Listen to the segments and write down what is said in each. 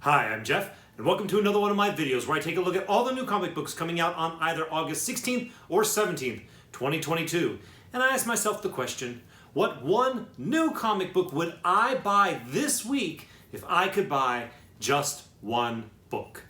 Hi, I'm Jeff, and welcome to another one of my videos where I take a look at all the new comic books coming out on either August 16th or 17th, 2022. And I ask myself the question, what one new comic book would I buy this week if I could buy just one book?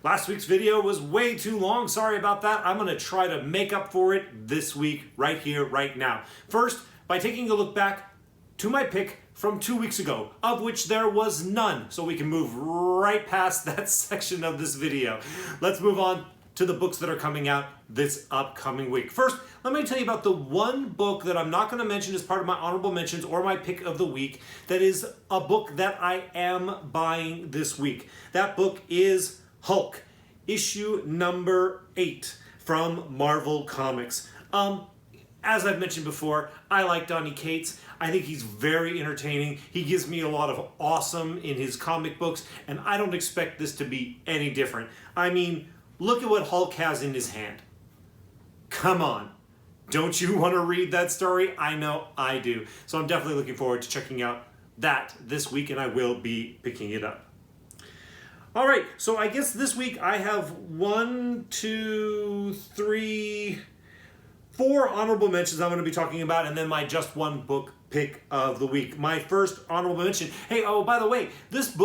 Last week's video was way too long, sorry about that. I'm going to try to make up for it this week, right here, right now. First, by taking a look back to my pick from 2 weeks ago, of which there was none, so we can move right past that section of this video. Let's move on to the books that are coming out this upcoming week. First, let me tell you about the one book that I'm not going to mention as part of my honorable mentions or my pick of the week that is a book that I am buying this week. That book is Hulk, issue number 8 from Marvel Comics. As I've mentioned before, I like Donny Cates. I think he's very entertaining. He gives me a lot of awesome in his comic books, and I don't expect this to be any different. I mean, look at what Hulk has in his hand. Come on. Don't you want to read that story? I know I do. So I'm definitely looking forward to checking out that this week, and I will be picking it up. All right, so I guess this week I have 4 honorable mentions I'm going to be talking about, and then my just one book pick of the week. My first honorable mention, hey, oh, by the way, this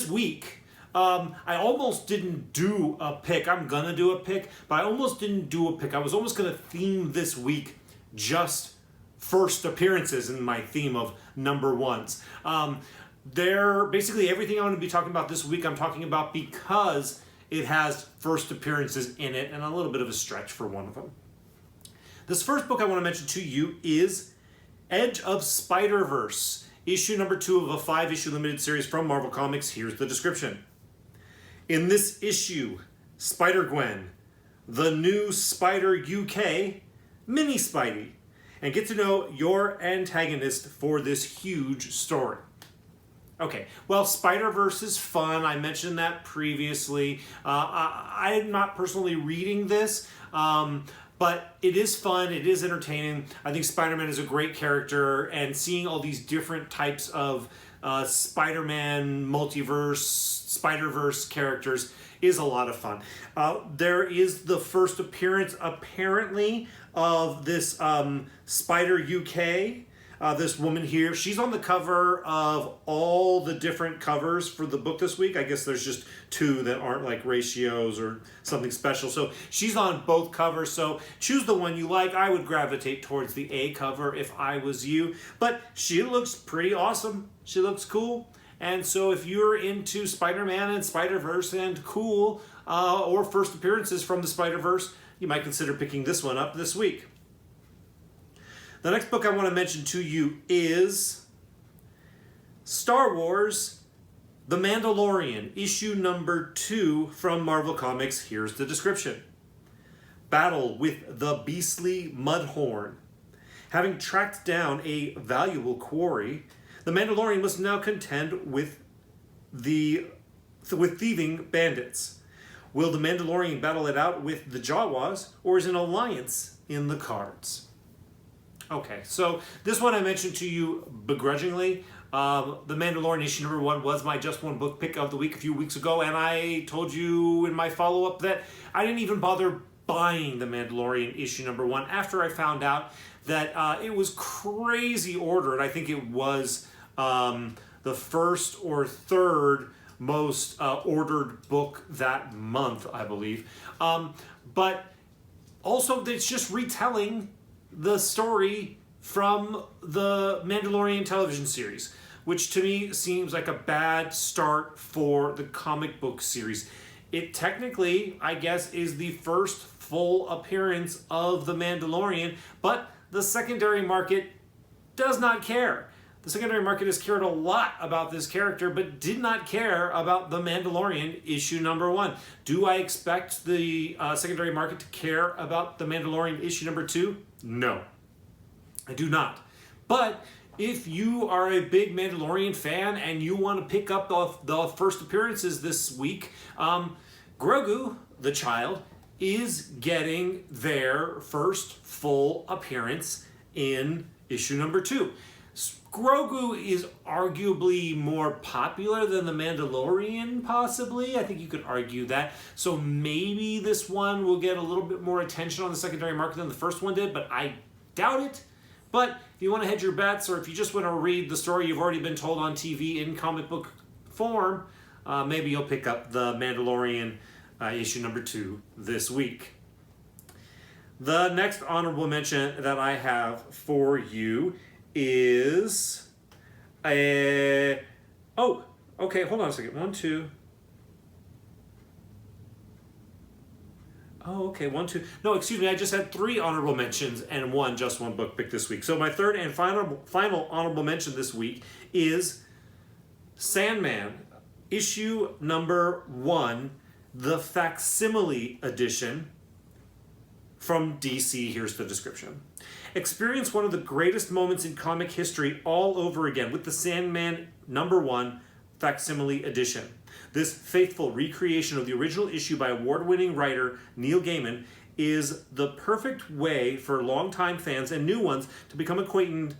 week, I almost didn't do a pick. I'm going to do a pick, but I almost didn't do a pick. I was almost going to theme this week just first appearances in my theme of number ones. Basically everything I'm going to be talking about this week, I'm talking about because it has first appearances in it, and a little bit of a stretch for one of them. This first book I want to mention to you is Edge of Spider-Verse, issue number 2 of a 5-issue limited series from Marvel Comics. Here's the description. In this issue, Spider-Gwen, the new Spider UK, Mini Spidey, and get to know your antagonist for this huge story. Okay, well, Spider-Verse is fun. I mentioned that previously. I'm not personally reading this, but it is fun, it is entertaining. I think Spider-Man is a great character, and seeing all these different types of Spider-Man multiverse, Spider-Verse characters is a lot of fun. There is the first appearance, apparently, of this Spider UK. This woman here, she's on the cover of all the different covers for the book this week. I guess there's just 2 that aren't like ratios or something special. So she's on both covers, so choose the one you like. I would gravitate towards the A cover if I was you. But she looks pretty awesome. She looks cool. And so if you're into Spider-Man and Spider-Verse and cool, or first appearances from the Spider-Verse, you might consider picking this one up this week. The next book I want to mention to you is Star Wars The Mandalorian, issue number 2 from Marvel Comics. Here's the description. Battle with the beastly Mudhorn. Having tracked down a valuable quarry, the Mandalorian must now contend with thieving bandits. Will the Mandalorian battle it out with the Jawas, or is an alliance in the cards? Okay, so this one I mentioned to you begrudgingly. The Mandalorian issue number 1 was my just one book pick of the week a few weeks ago, and I told you in my follow-up that I didn't even bother buying The Mandalorian issue number 1 after I found out that it was crazy ordered. I think it was the first or third most ordered book that month, I believe. But also, it's just retelling the story from the Mandalorian television series, which to me seems like a bad start for the comic book series. It technically, I guess, is the first full appearance of the Mandalorian, but the secondary market does not care. The secondary market has cared a lot about this character, but did not care about The Mandalorian issue number 1. Do I expect the secondary market to care about The Mandalorian issue number 2? No, I do not. But if you are a big Mandalorian fan and you want to pick up the first appearances this week, Grogu, the child, is getting their first full appearance in issue number 2. Grogu is arguably more popular than The Mandalorian, possibly. I think you could argue that. So maybe this one will get a little bit more attention on the secondary market than the first one did, but I doubt it. But if you want to hedge your bets, or if you just want to read the story you've already been told on TV in comic book form, maybe you'll pick up The Mandalorian issue number 2 this week. The next honorable mention that I have for you is okay, hold on a second. 1, 2. Oh, okay, 1, 2. No, excuse me, I just had 3 honorable mentions and just one book picked this week. So my third and final honorable mention this week is Sandman, issue number 1, the facsimile edition from DC. Here's the description. Experience one of the greatest moments in comic history all over again with the Sandman number 1 facsimile edition. This faithful recreation of the original issue by award-winning writer Neil Gaiman is the perfect way for longtime fans and new ones to become acquainted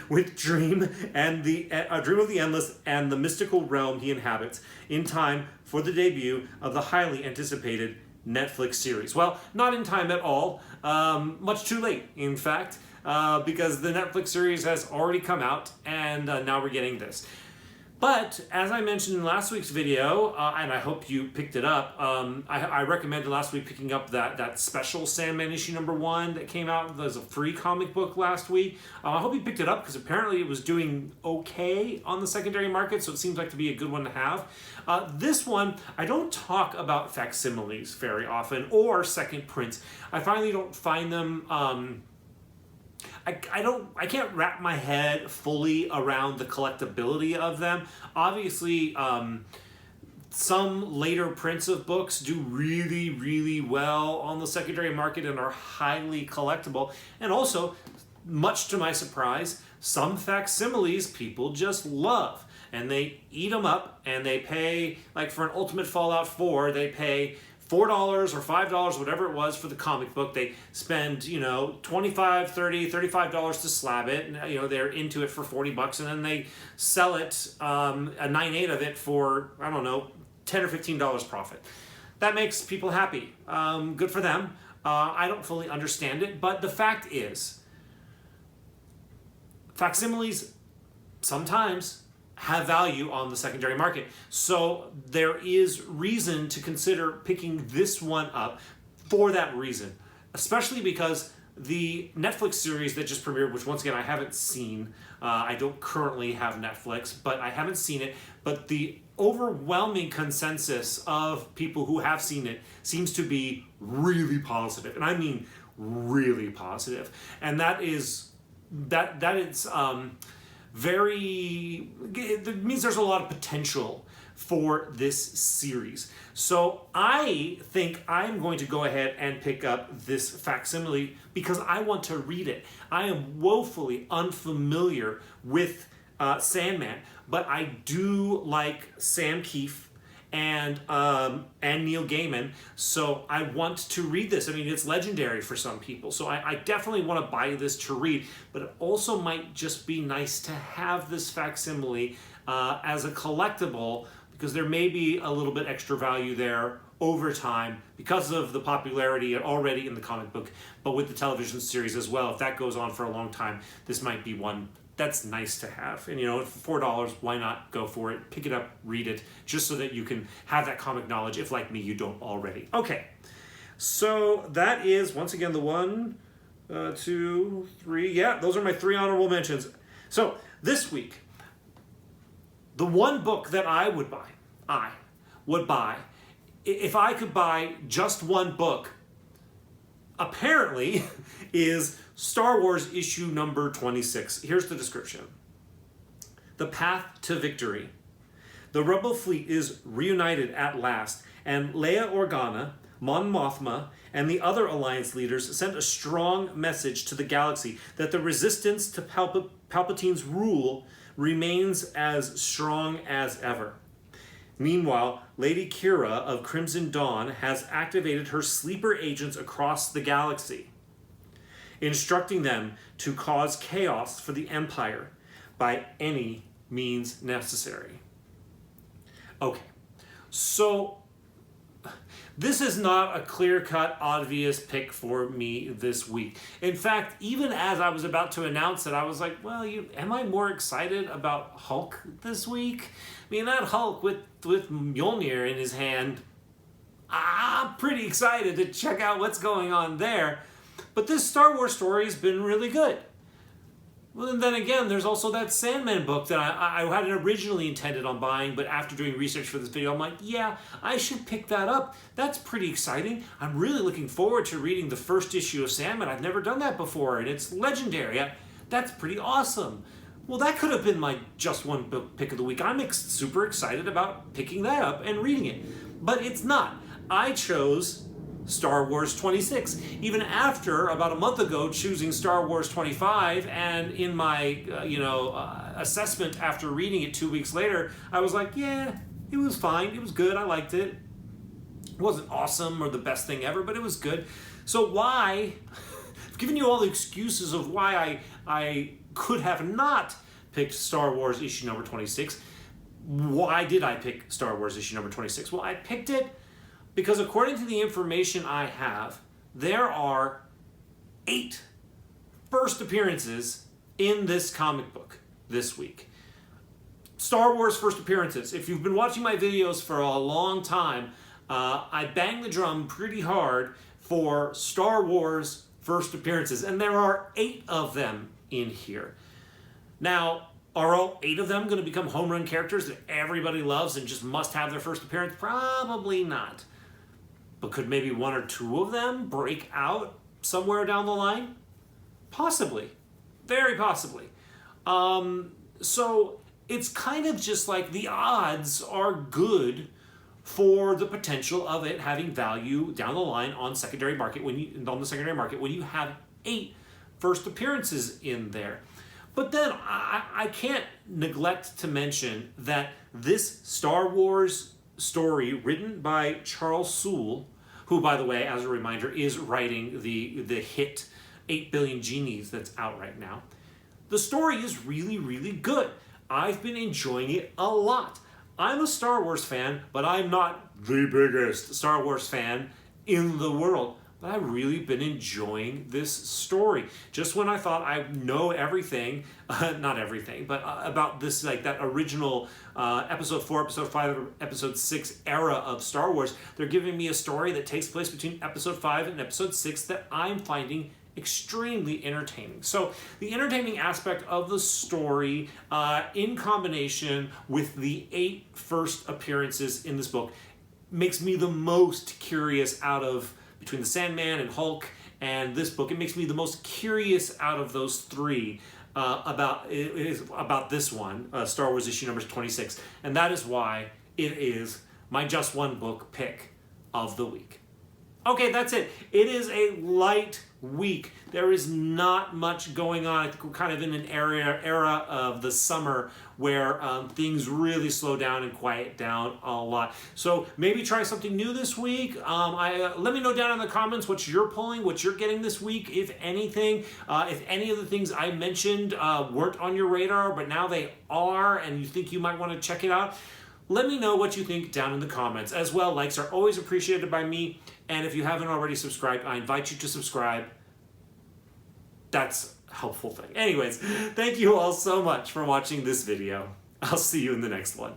with Dream and the Dream of the Endless and the mystical realm he inhabits in time for the debut of the highly anticipated Netflix series. Well, not in time at all. Much too late, in fact, because the Netflix series has already come out, and now we're getting this. But as I mentioned in last week's video, and I hope you picked it up, I recommended last week picking up that special Sandman issue number 1 that came out as a free comic book last week. I hope you picked it up because apparently it was doing okay on the secondary market, so it seems like to be a good one to have. This one, I don't talk about facsimiles very often or second prints. I finally don't find them... I can't wrap my head fully around the collectability of them. Obviously, some later prints of books do really, really well on the secondary market and are highly collectible. And also, much to my surprise, some facsimiles people just love. And they eat them up, and they pay, like for an Ultimate Fallout 4, they pay $4 or $5, whatever it was, for the comic book. They spend, $25, $30, $35 to slab it, and they're into it for $40, and then they sell it, a 9/8 of it for, I don't know, $10 or $15 profit. That makes people happy. Good for them. I don't fully understand it, but the fact is, facsimiles sometimes have value on the secondary market. So there is reason to consider picking this one up for that reason, especially because the Netflix series that just premiered, which once again I haven't seen, I don't currently have Netflix, but I haven't seen it, but the overwhelming consensus of people who have seen it seems to be really positive, and I mean really positive, and that it's it means there's a lot of potential for this series. So I think I'm going to go ahead and pick up this facsimile because I want to read it. I am woefully unfamiliar with Sandman, but I do like Sam Keefe and Neil Gaiman, so I want to read this. I mean, it's legendary for some people, so I definitely want to buy this to read, but it also might just be nice to have this facsimile as a collectible, because there may be a little bit extra value there over time because of the popularity already in the comic book, but with the television series as well. If that goes on for a long time, this might be one that's nice to have. And for $4, why not go for it? Pick it up, read it, just so that you can have that comic knowledge if, like me, you don't already. Okay, so that is, once again, the 1, 2, 3, yeah, those are my 3 honorable mentions. So this week, the one book that I would buy, if I could buy just one book, apparently, is Star Wars issue number 26. Here's the description. The path to victory. The Rebel fleet is reunited at last, and Leia Organa, Mon Mothma, and the other Alliance leaders sent a strong message to the galaxy that the resistance to Palpatine's rule remains as strong as ever. Meanwhile, Lady Kira of Crimson Dawn has activated her sleeper agents across the galaxy. instructing them to cause chaos for the Empire by any means necessary. Okay, so this is not a clear-cut, obvious pick for me this week. In fact, even as I was about to announce it, I was like, well, am I more excited about Hulk this week? I mean, that Hulk with Mjolnir in his hand, I'm pretty excited to check out what's going on there. But this Star Wars story has been really good. Well, and then again, there's also that Sandman book that I hadn't originally intended on buying, but after doing research for this video, I'm like, yeah, I should pick that up. That's pretty exciting. I'm really looking forward to reading the first issue of Sandman. I've never done that before, and it's legendary. That's pretty awesome. Well, that could have been my just one book pick of the week. I'm super excited about picking that up and reading it, but it's not. I chose Star Wars 26. Even after, about a month ago, choosing Star Wars 25, and in my, assessment after reading it 2 weeks later, I was like, yeah, it was fine, it was good, I liked it. It wasn't awesome or the best thing ever, but it was good. So why, I've given you all the excuses of why I could have not picked Star Wars issue number 26. Why did I pick Star Wars issue number 26? Well, I picked it because according to the information I have, there are 8 first appearances in this comic book this week. Star Wars first appearances. If you've been watching my videos for a long time, I bang the drum pretty hard for Star Wars first appearances, and there are 8 of them in here. Now, are all 8 of them going to become home run characters that everybody loves and just must have their first appearance? Probably not. But could maybe 1 or 2 of them break out somewhere down the line? Possibly. Very possibly. So it's kind of just like the odds are good for the potential of it having value down the line on the secondary market when you have 8 first appearances in there. But then I can't neglect to mention that this Star Wars story written by Charles Soule, who, by the way, as a reminder, is writing the hit 8 Billion Genies that's out right now. The story is really, really good. I've been enjoying it a lot. I'm a Star Wars fan, but I'm not the biggest Star Wars fan in the world. But I've really been enjoying this story. Just when I thought I know everything, not everything, but about this, like that original episode 4, episode 5, episode 6 era of Star Wars, they're giving me a story that takes place between episode 5 and episode 6 that I'm finding extremely entertaining. So the entertaining aspect of the story in combination with the 8 first appearances in this book makes me the most curious out of, between the Sandman and Hulk and this book, it makes me the most curious out of those 3 about this one, Star Wars issue number 26. And that is why it is my just one book pick of the week. Okay, that's it. It is a light week. There is not much going on. I think we're kind of in an era of the summer where things really slow down and quiet down a lot. So maybe try something new this week. Let me know down in the comments what you're pulling, what you're getting this week, if anything. If any of the things I mentioned weren't on your radar, but now they are, and you think you might want to check it out. Let me know what you think down in the comments. As well, likes are always appreciated by me. And if you haven't already subscribed, I invite you to subscribe. That's a helpful thing. Anyways, thank you all so much for watching this video. I'll see you in the next one.